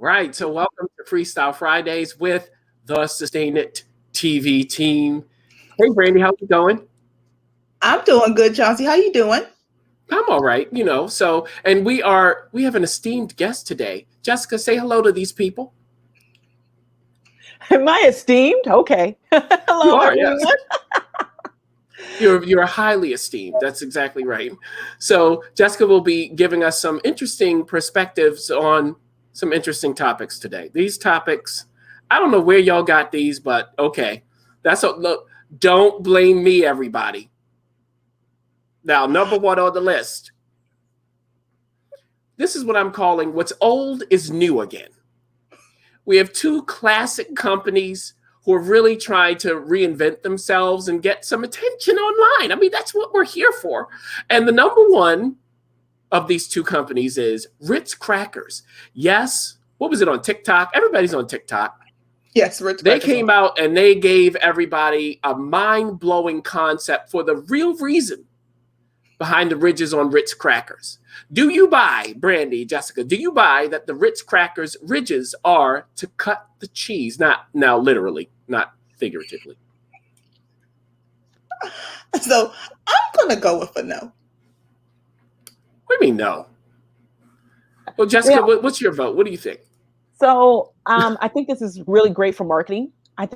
Right. So welcome to Freestyle Fridays with the Sustain It TV team. Hey, Brandy, how's it going? I'm doing good, Chauncey. How you doing? I'm all right, and we have an esteemed guest today. Jessica, say hello to these people. Am I esteemed? Okay. You Hello, are, yes. everyone. You're highly esteemed. That's exactly right. So Jessica will be giving us some interesting perspectives on some interesting topics today. These topics, I don't know where y'all got these, but okay. Look, don't blame me, everybody. Now, number one on the list. This is what I'm calling what's old is new again. We have two classic companies who are really trying to reinvent themselves and get some attention online. I mean, that's what we're here for. And the number one of these two companies is Ritz Crackers. Yes. What was it on TikTok? Everybody's on TikTok. Yes, Ritz They Crackers. came out and they gave everybody a mind-blowing concept for the real reason behind the ridges on Ritz Crackers. Do you buy, Brandy, Jessica, do you buy that the Ritz Crackers ridges are to cut the cheese? Not now, literally, not figuratively. So I'm gonna go with a no. What do you mean no? Well, Jessica, what's your vote? What do you think? So I think this is really great for marketing. I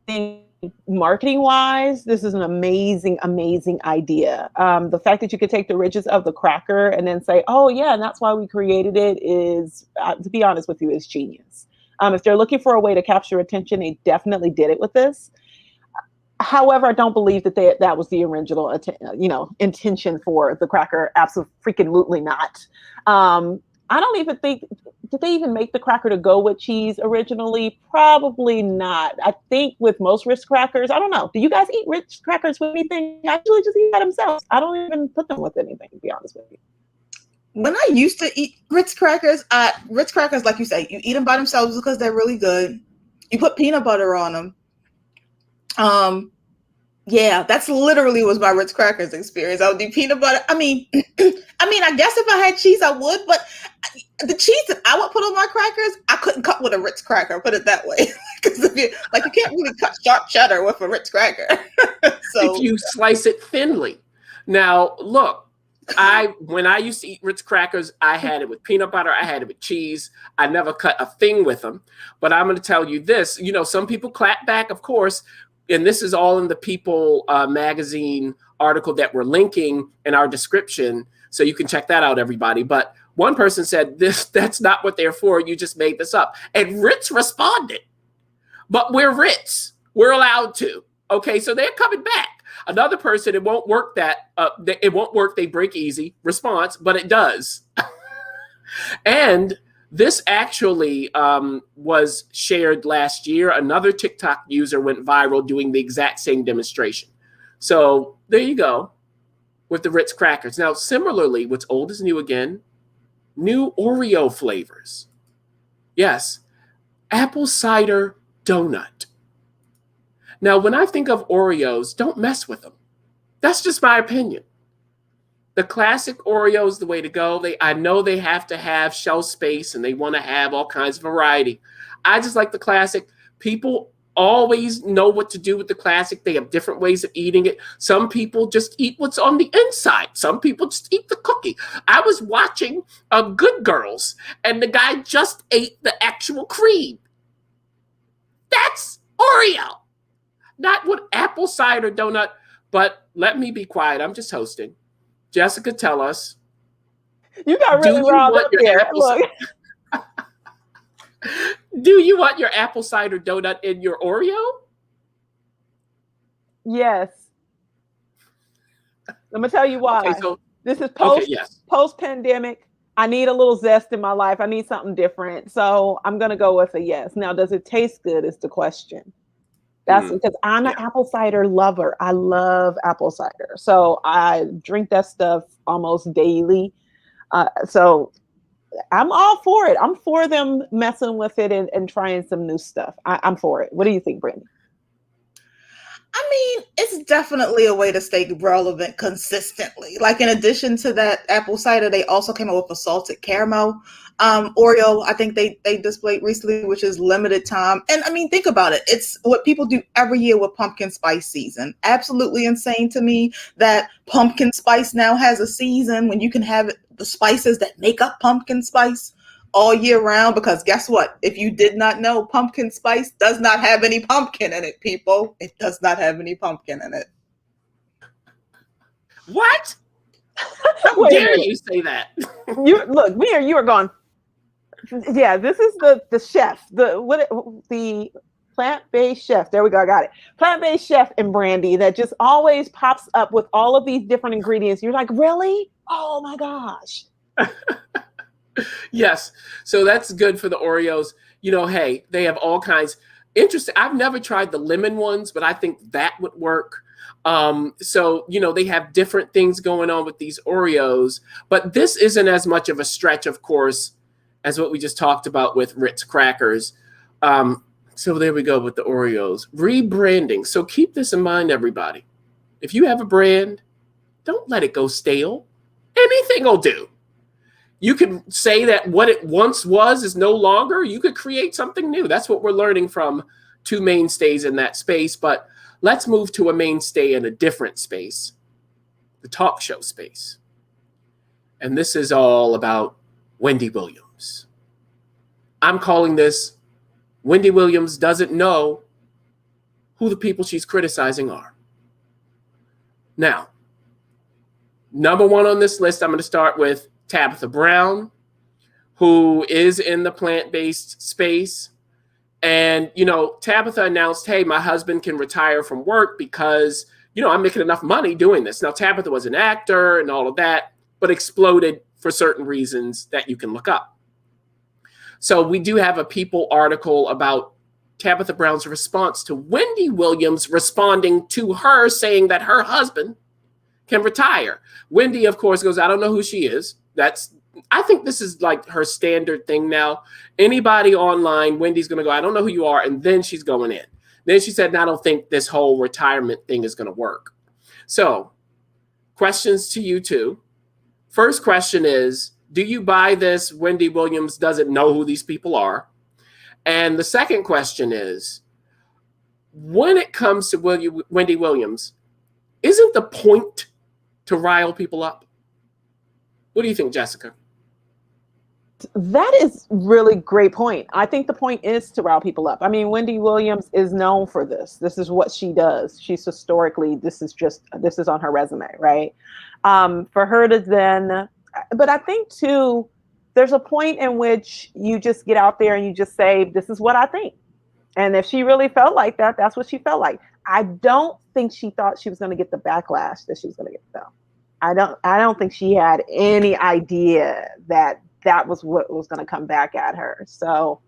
think marketing wise, this is an amazing, amazing idea. The fact that you could take the ridges of the cracker and then say, oh yeah, and that's why we created it is, to be honest with you, is genius. If they're looking for a way to capture attention, they definitely did it with this. However, I don't believe that that was the original, intention for the cracker. Absolutely not. I don't even think, did they even make the cracker to go with cheese originally? Probably not. I think with most Ritz crackers, I don't know. Do you guys eat Ritz crackers with anything? I actually just eat by themselves. I don't even put them with anything, to be honest with you. When I used to eat Ritz crackers, like you say, you eat them by themselves because they're really good. You put peanut butter on them. Yeah, that's literally was my Ritz crackers experience. I would do peanut butter. I mean, I guess if I had cheese, I would, but the cheese that I would put on my crackers, I couldn't cut with a Ritz cracker. Put it that way, because you can't really cut sharp cheddar with a Ritz cracker. So if you slice it thinly. Now, look, when I used to eat Ritz crackers, I had it with peanut butter. I had it with cheese. I never cut a thing with them. But I'm going to tell you this. Some people clap back, of course. And this is all in the People magazine article that we're linking in our description. So you can check that out, everybody. But one person said, that's not what they're for. You just made this up. And Ritz responded. But we're Ritz. We're allowed to. Okay, so they're coming back. Another person, it won't work it won't work. They break easy response, but it does. And this actually was shared last year. Another TikTok user went viral doing the exact same demonstration. So there you go with the Ritz crackers. Now, similarly, what's old is new again. New Oreo flavors. Yes, apple cider donut. Now, when I think of Oreos, don't mess with them. That's just my opinion. The classic Oreo is the way to go. I know they have to have shelf space and they want to have all kinds of variety. I just like the classic. People always know what to do with the classic. They have different ways of eating it. Some people just eat what's on the inside. Some people just eat the cookie. I was watching Good Girls and the guy just ate the actual cream. That's Oreo. Not with apple cider donut, but let me be quiet. I'm just hosting. Jessica, tell us. You got really riled up there. Look. Do you want your apple cider donut in your Oreo? Yes. I'm gonna tell you why. Okay, so this is post-pandemic. I need a little zest in my life. I need something different. So I'm gonna go with a yes. Now, does it taste good is the question. That's because I'm an apple cider lover. I love apple cider. So I drink that stuff almost daily. So I'm all for it. I'm for them messing with it and trying some new stuff. I'm for it. What do you think, Brandy? I mean, it's definitely a way to stay relevant consistently. Like in addition to that apple cider, they also came up with a salted caramel Oreo. I think they displayed recently, which is limited time. And I mean, think about it. It's what people do every year with pumpkin spice season. Absolutely insane to me that pumpkin spice now has a season when you can have the spices that make up pumpkin spice all year round, because guess what? If you did not know, pumpkin spice does not have any pumpkin in it, people. It does not have any pumpkin in it. What? How Wait a dare minute. you say that? You look, you are going. Yeah, this is the chef, the plant-based chef. There we go. I got it. Plant-based chef and Brandy that just always pops up with all of these different ingredients. You're like, really? Oh my gosh. Yes. So that's good for the Oreos. You know, hey, they have all kinds. Interesting. I've never tried the lemon ones, but I think that would work. So, you know, they have different things going on with these Oreos, but this isn't as much of a stretch, of course, as what we just talked about with Ritz crackers. So there we go with the Oreos. Rebranding. So keep this in mind, everybody. If you have a brand, don't let it go stale. Anything will do. You could say that what it once was is no longer. You could create something new. That's what we're learning from two mainstays in that space. But let's move to a mainstay in a different space, the talk show space. And this is all about Wendy Williams. I'm calling this Wendy Williams doesn't know who the people she's criticizing are. Now, number one on this list, I'm going to start with Tabitha Brown, who is in the plant-based space. And, you know, Tabitha announced, hey, my husband can retire from work because, you know, I'm making enough money doing this. Now, Tabitha was an actor and all of that, but exploded for certain reasons that you can look up. So we do have a People article about Tabitha Brown's response to Wendy Williams responding to her saying that her husband can retire. Wendy, of course, goes, I don't know who she is. I think this is like her standard thing now. Anybody online, Wendy's going to go, I don't know who you are. And then she's going in. Then she said, I don't think this whole retirement thing is going to work. So questions to you two. First question is, do you buy this? Wendy Williams doesn't know who these people are. And the second question is, when it comes to Wendy Williams, isn't the point to rile people up? What do you think, Jessica? That is really great point. I think the point is to rile people up. I mean, Wendy Williams is known for this. This is what she does. She's historically, this is on her resume, right? For her to then, but I think too, there's a point in which you just get out there and you just say, this is what I think. And if she really felt like that, that's what she felt like. I don't think she thought she was going to get the backlash that she was going to get, though. I don't think she had any idea that was what was going to come back at her. So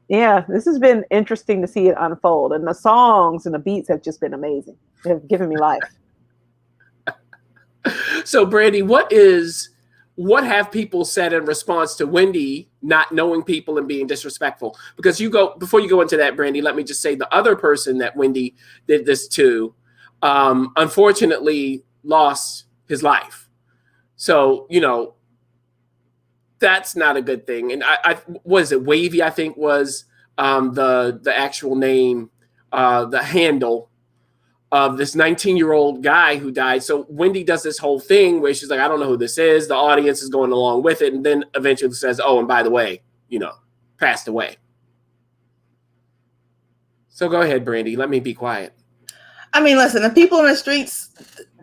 yeah, this has been interesting to see it unfold. And the songs and the beats have just been amazing. They've given me life. So Brandy, what have people said in response to Wendy not knowing people and being disrespectful? Because before you go into that, Brandy, let me just say the other person that Wendy did this to, unfortunately lost his life. So, you know, that's not a good thing. And I was it Wavy, I think was the actual name, the handle of this 19-year-old guy who died. So Wendy does this whole thing where she's like, I don't know who this is. The audience is going along with it. And then eventually says, oh, and by the way, you know, passed away. So go ahead, Brandy. Let me be quiet. I mean, listen, the people in the streets,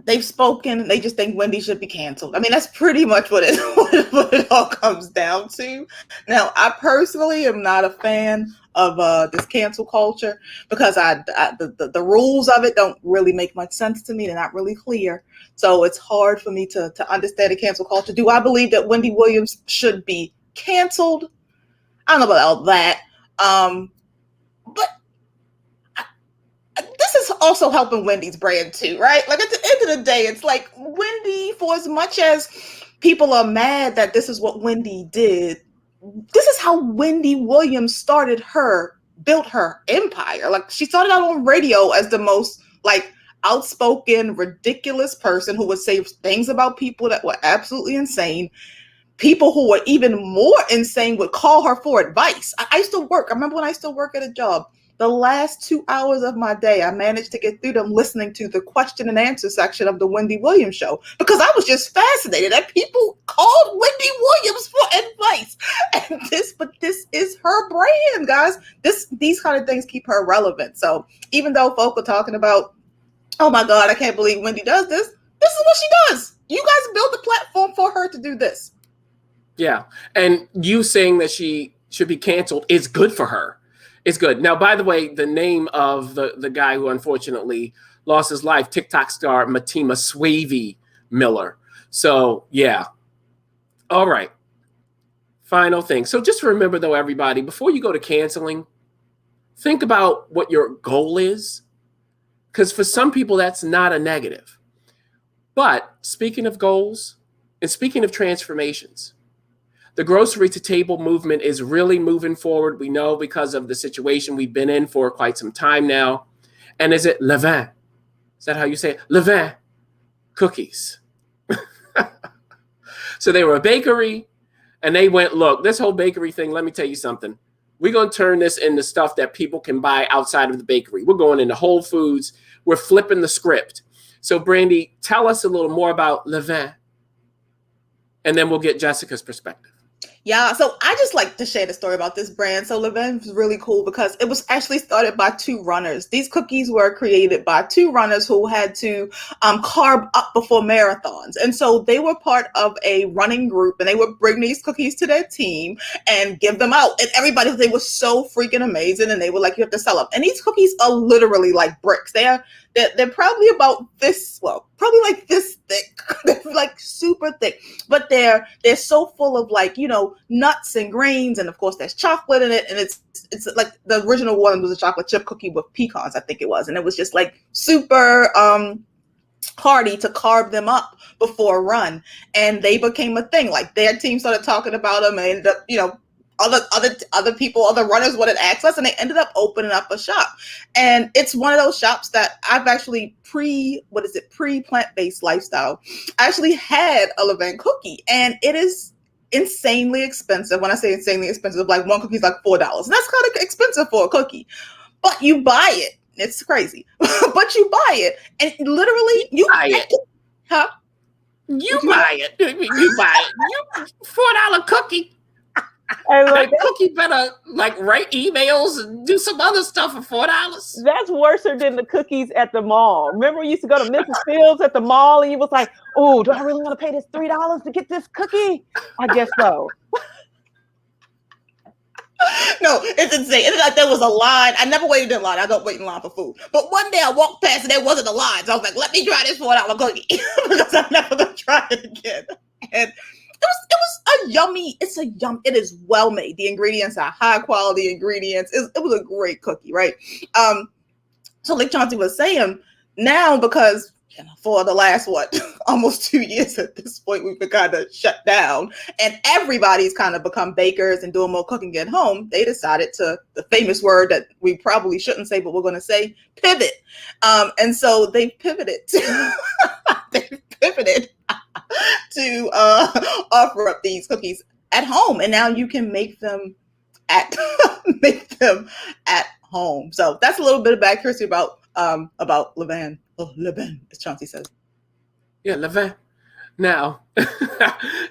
they've spoken. They just think Wendy should be canceled. I mean, that's pretty much what it all comes down to. Now, I personally am not a fan of this cancel culture because the rules of it don't really make much sense to me. They're not really clear. So it's hard for me to understand the cancel culture. Do I believe that Wendy Williams should be canceled? I don't know about all that. But this is also helping Wendy's brand too, right? Like at the end of the day, it's like Wendy, for as much as people are mad that this is what Wendy did, this is how Wendy Williams built her empire. Like she started out on radio as the most like outspoken, ridiculous person who would say things about people that were absolutely insane. People who were even more insane would call her for advice. I used to work. I remember when I used to work at a job. The last 2 hours of my day, I managed to get through them listening to the question and answer section of the Wendy Williams show because I was just fascinated that people called Wendy Williams for advice. And this is her brand, guys. These kind of things keep her relevant. So even though folk are talking about, oh my God, I can't believe Wendy does this. This is what she does. You guys built a platform for her to do this. Yeah. And you saying that she should be canceled is good for her. It's good. Now, by the way, the name of the guy who unfortunately lost his life, TikTok star Matima Swavey Miller. So, yeah. All right. Final thing. So just remember, though, everybody, before you go to canceling, think about what your goal is. Because for some people, that's not a negative. But speaking of goals and speaking of transformations, the grocery to table movement is really moving forward. We know because of the situation we've been in for quite some time now. And is it Levain? Is that how you say it? Levain Cookies. So they were a bakery and they went, look, this whole bakery thing, let me tell you something. We're going to turn this into stuff that people can buy outside of the bakery. We're going into Whole Foods. We're flipping the script. So Brandy, tell us a little more about Levain. And then we'll get Jessica's perspective. Yeah, so I just like to share the story about this brand. So Levain is really cool because it was actually started by two runners. These cookies were created by two runners who had to carb up before marathons. And so they were part of a running group and they would bring these cookies to their team and give them out. And everybody, they were so freaking amazing. And they were like, you have to sell them. And these cookies are literally like bricks. They're probably about this, well, probably like this thick. They're like super thick, but they're so full of like, you know, nuts and grains. And of course there's chocolate in it. And it's like the original one was a chocolate chip cookie with pecans, I think it was. And it was just like super hearty to carb them up before a run. And they became a thing. Like their team started talking about them and ended up, you know, other people, other runners wanted access, and they ended up opening up a shop. And it's one of those shops that I've actually pre-plant-based lifestyle. I actually had a Levain cookie, and it is insanely expensive. When I say insanely expensive, like one cookie is like $4. And that's kind of expensive for a cookie, but you buy it. It's crazy, but you buy it, and literally you buy it. Huh? You buy it. You buy it. You $4 cookie. That cookie better like write emails and do some other stuff for $4. That's worse than the cookies at the mall. Remember, we used to go to Mrs. Fields at the mall, and you was like, "Oh, do I really want to pay this $3 to get this cookie?" I guess so. No, it's insane. It's like there was a line. I never waited in line. I don't wait in line for food. But one day I walked past and there wasn't a line. So I was like, let me try this $4 cookie because I'm never gonna try it again. And it was a yummy. It is well made. The ingredients are high quality ingredients. It was a great cookie, right? So like Chauncey was saying, now because for the last almost 2 years at this point, we've been kind of shut down, and everybody's kind of become bakers and doing more cooking at home. They decided to, the famous word that we probably shouldn't say, but we're going to say, pivot. And so they pivoted. To offer up these cookies at home, and now you can make them at home. So that's a little bit of backhistory about Levain. Oh, Levain, as Chauncey says. Yeah, Levain. Now,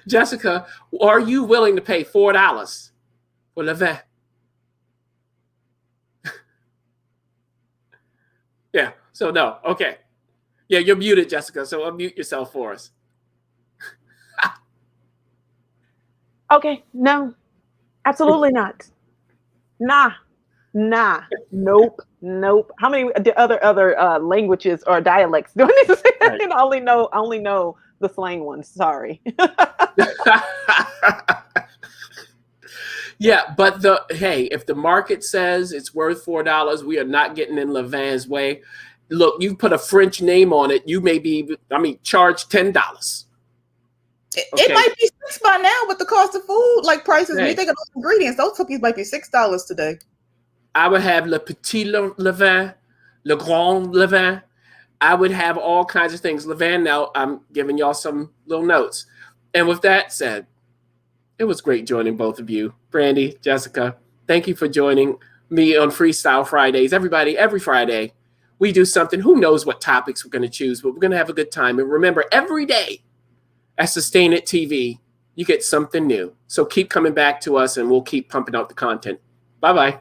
Jessica, are you willing to pay $4 for Levain? Yeah. So no. Okay. Yeah, you're muted, Jessica. So unmute yourself for us. Okay, no, absolutely not. Nah, nope. How many other languages or dialects do I need to say? Right. I only know the slang ones. Sorry. Yeah, but if the market says it's worth $4, we are not getting in Levain's way. Look, you put a French name on it, you may be, charge $10. It might be $6 by now with the cost of food, like prices. When you think of those ingredients, those cookies might be $6 today. I would have Le Petit Levain, Le Grand Levain, I would have all kinds of things. Levain, now I'm giving y'all some little notes. And with that said, it was great joining both of you. Brandy, Jessica, thank you for joining me on Freestyle Fridays. Everybody, every Friday, we do something. Who knows what topics we're going to choose, but we're going to have a good time. And remember, every day at Sustain It TV, you get something new. So keep coming back to us and we'll keep pumping out the content. Bye-bye.